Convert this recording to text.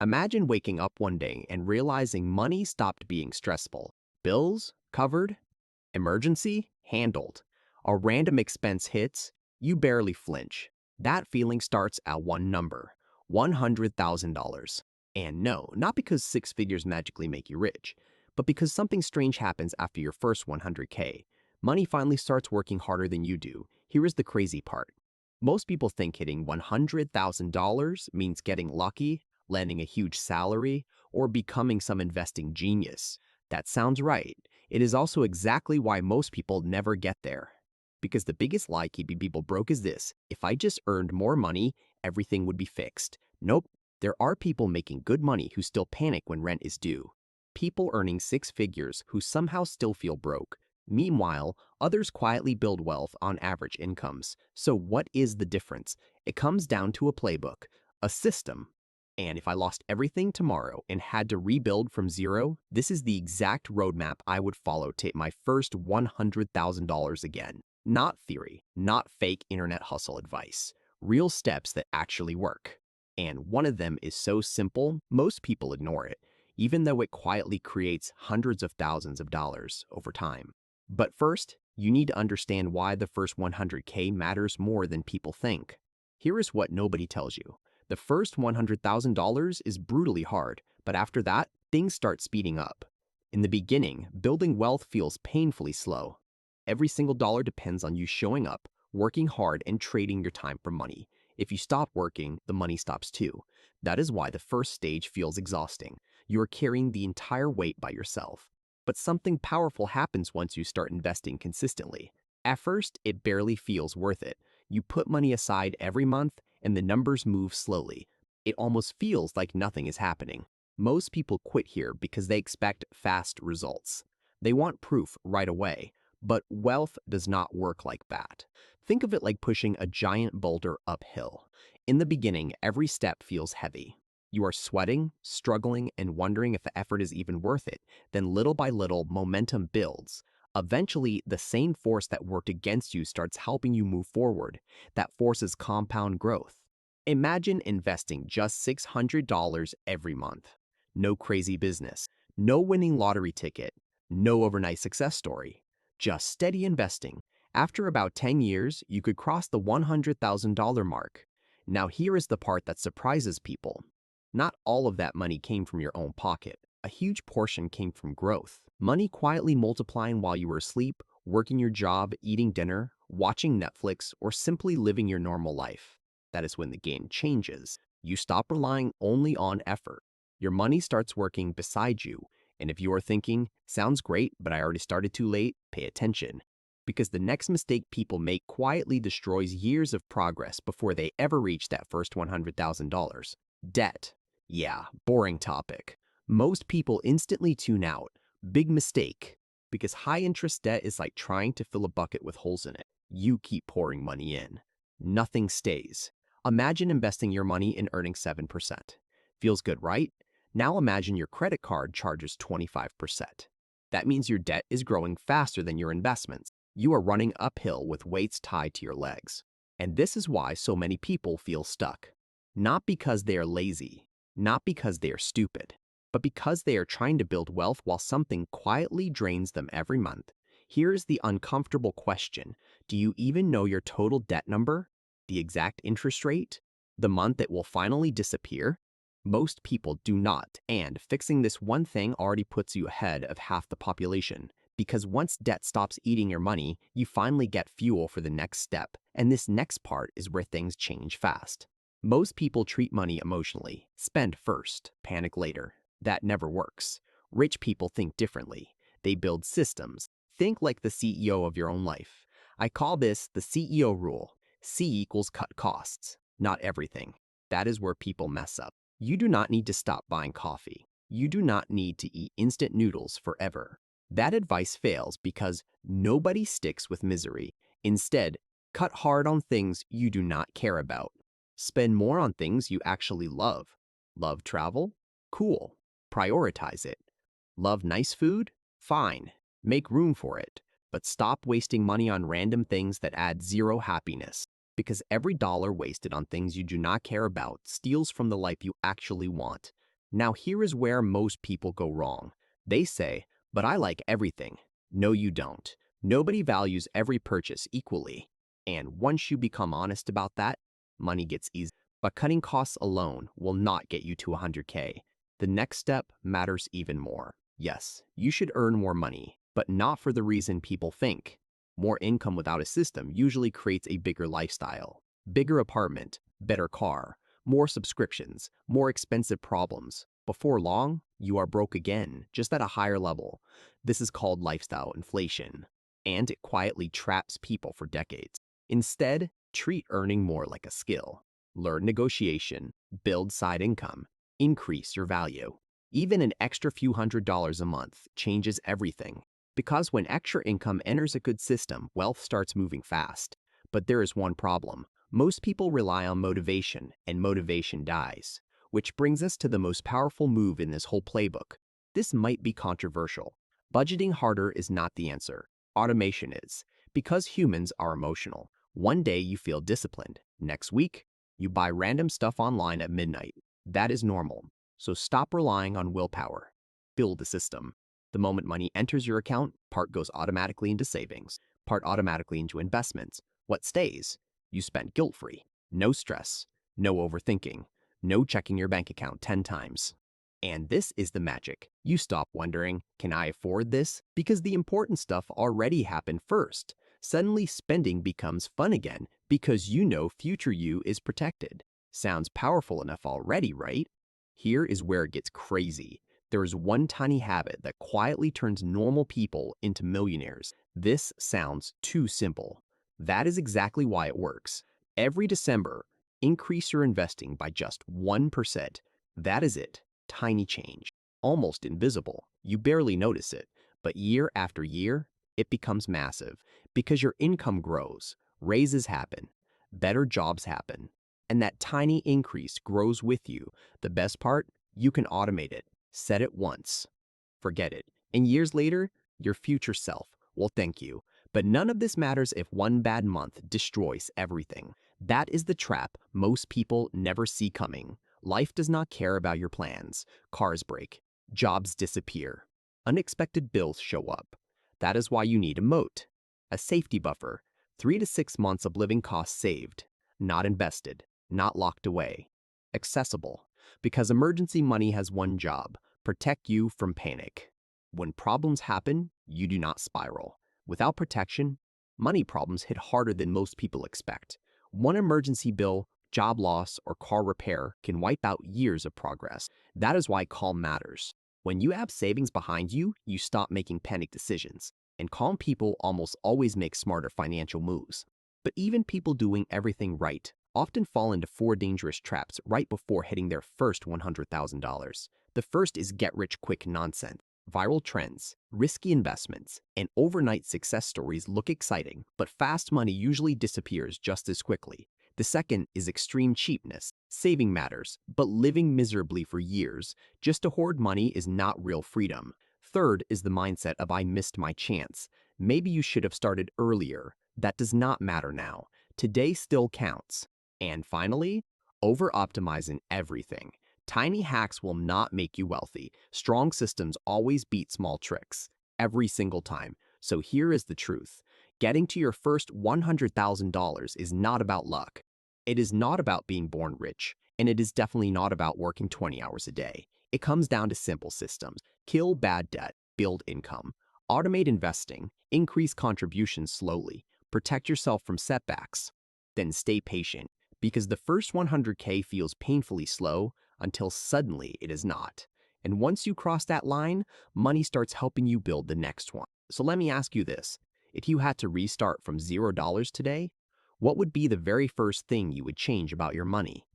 Imagine waking up one day and realizing money stopped being stressful. Bills covered, emergency handled. A random expense hits, you barely flinch. That feeling starts at one number, $100,000. And no, not because six figures magically make you rich, but because something strange happens after your first 100K. Money finally starts working harder than you do. Here is the crazy part. Most people think hitting $100,000 means getting lucky, landing a huge salary, or becoming some investing genius. That sounds right. It is also exactly why most people never get there. Because the biggest lie keeping people broke is this: if I just earned more money, everything would be fixed. Nope. There are people making good money who still panic when rent is due. People earning six figures who somehow still feel broke. Meanwhile, others quietly build wealth on average incomes. So what is the difference? It comes down to a playbook, a system. And if I lost everything tomorrow and had to rebuild from zero, this is the exact roadmap I would follow to hit my first $100,000 again. Not theory, not fake internet hustle advice. Real steps that actually work. And one of them is so simple, most people ignore it, even though it quietly creates hundreds of thousands of dollars over time. But first, you need to understand why the first 100K matters more than people think. Here is what nobody tells you. The first $100,000 is brutally hard, but after that, things start speeding up. In the beginning, building wealth feels painfully slow. Every single dollar depends on you showing up, working hard, and trading your time for money. If you stop working, the money stops too. That is why the first stage feels exhausting. You are carrying the entire weight by yourself. But something powerful happens once you start investing consistently. At first, it barely feels worth it. You put money aside every month, and the numbers move slowly. It almost feels like nothing is happening. Most people quit here because they expect fast results. They want proof right away. But wealth does not work like that. Think of it like pushing a giant boulder uphill. In the beginning, every step feels heavy. You are sweating, struggling, and wondering if the effort is even worth it. Then little by little, momentum builds. Eventually, the same force that worked against you starts helping you move forward. That force is compound growth. Imagine investing just $600 every month. No crazy business, no winning lottery ticket, no overnight success story. Just steady investing. After about 10 years, you could cross the $100,000 mark. Now here is the part that surprises people. Not all of that money came from your own pocket. A huge portion came from growth. Money quietly multiplying while you were asleep, working your job, eating dinner, watching Netflix, or simply living your normal life. That is when the game changes. You stop relying only on effort. Your money starts working beside you. And if you are thinking, sounds great, but I already started too late, pay attention. Because the next mistake people make quietly destroys years of progress before they ever reach that first $100,000. Debt. Yeah, boring topic. Most people instantly tune out. Big mistake. Because high interest debt is like trying to fill a bucket with holes in it. You keep pouring money in. Nothing stays. Imagine investing your money and earning 7%. Feels good, right? Now imagine your credit card charges 25%. That means your debt is growing faster than your investments. You are running uphill with weights tied to your legs. And this is why so many people feel stuck. Not because they are lazy, not because they are stupid, but because they are trying to build wealth while something quietly drains them every month. Here is the uncomfortable question. Do you even know your total debt number? The exact interest rate? The month it will finally disappear? Most people do not, and fixing this one thing already puts you ahead of half the population. Because once debt stops eating your money, you finally get fuel for the next step, and this next part is where things change fast. Most people treat money emotionally. Spend first, panic later. That never works. Rich people think differently. They build systems. Think like the CEO of your own life. I call this the CEO rule. C equals cut costs, not everything. That is where people mess up. You do not need to stop buying coffee. You do not need to eat instant noodles forever. That advice fails because nobody sticks with misery. Instead, cut hard on things you do not care about. Spend more on things you actually love. Love travel? Cool. Prioritize it. Love nice food? Fine. Make room for it. But stop wasting money on random things that add zero happiness. Because every dollar wasted on things you do not care about steals from the life you actually want. Now here is where most people go wrong. They say, but I like everything. No, you don't. Nobody values every purchase equally. And once you become honest about that, money gets easy. But cutting costs alone will not get you to 100K. The next step matters even more. Yes, you should earn more money, but not for the reason people think. More income without a system usually creates a bigger lifestyle. Bigger apartment, better car, more subscriptions, more expensive problems. Before long, you are broke again, just at a higher level. This is called lifestyle inflation, and it quietly traps people for decades. Instead, treat earning more like a skill. Learn negotiation, build side income, increase your value. Even an extra few $100s a month changes everything. Because when extra income enters a good system, wealth starts moving fast. But there is one problem. Most people rely on motivation, and motivation dies. Which brings us to the most powerful move in this whole playbook. This might be controversial. Budgeting harder is not the answer. Automation is. Because humans are emotional. One day you feel disciplined. Next week, you buy random stuff online at midnight. That is normal. So stop relying on willpower. Build a system. The moment money enters your account, part goes automatically into savings, part automatically into investments. What stays? You spend guilt-free. No stress. No overthinking. No checking your bank account 10 times. And this is the magic. You stop wondering, can I afford this? Because the important stuff already happened first. Suddenly spending becomes fun again because you know future you is protected. Sounds powerful enough already, right? Here is where it gets crazy. There is one tiny habit that quietly turns normal people into millionaires. This sounds too simple. That is exactly why it works. Every December, increase your investing by just 1%. That is it. Tiny change. Almost invisible. You barely notice it. But year after year, it becomes massive because your income grows, raises happen, better jobs happen, and that tiny increase grows with you. The best part, you can automate it. Set it once. Forget it. And years later, your future self will thank you. But none of this matters if one bad month destroys everything. That is the trap most people never see coming. Life does not care about your plans. Cars break. Jobs disappear. Unexpected bills show up. That is why you need a moat. A safety buffer. 3 to 6 months of living costs saved. Not invested. Not locked away. Accessible. Because emergency money has one job. Protect you from panic. When problems happen, you do not spiral. Without protection, money problems hit harder than most people expect. One emergency bill, job loss, or car repair can wipe out years of progress. That is why calm matters. When you have savings behind you, you stop making panic decisions. And calm people almost always make smarter financial moves. But even people doing everything right often fall into 4 dangerous traps right before hitting their first $100,000. The first is get-rich-quick nonsense. Viral trends, risky investments, and overnight success stories look exciting, but fast money usually disappears just as quickly. The second is extreme cheapness. Saving matters, but living miserably for years just to hoard money is not real freedom. Third is the mindset of I missed my chance. Maybe you should have started earlier. That does not matter now. Today still counts. And finally, over-optimizing everything. Tiny hacks will not make you wealthy. Strong systems always beat small tricks. Every single time. So here is the truth. Getting to your first $100,000 is not about luck. It is not about being born rich. And it is definitely not about working 20 hours a day. It comes down to simple systems. Kill bad debt. Build income. Automate investing. Increase contributions slowly. Protect yourself from setbacks. Then stay patient. Because the first 100K feels painfully slow until suddenly it is not. And once you cross that line, money starts helping you build the next one. So let me ask you this. If you had to restart from $0 today, what would be the very first thing you would change about your money?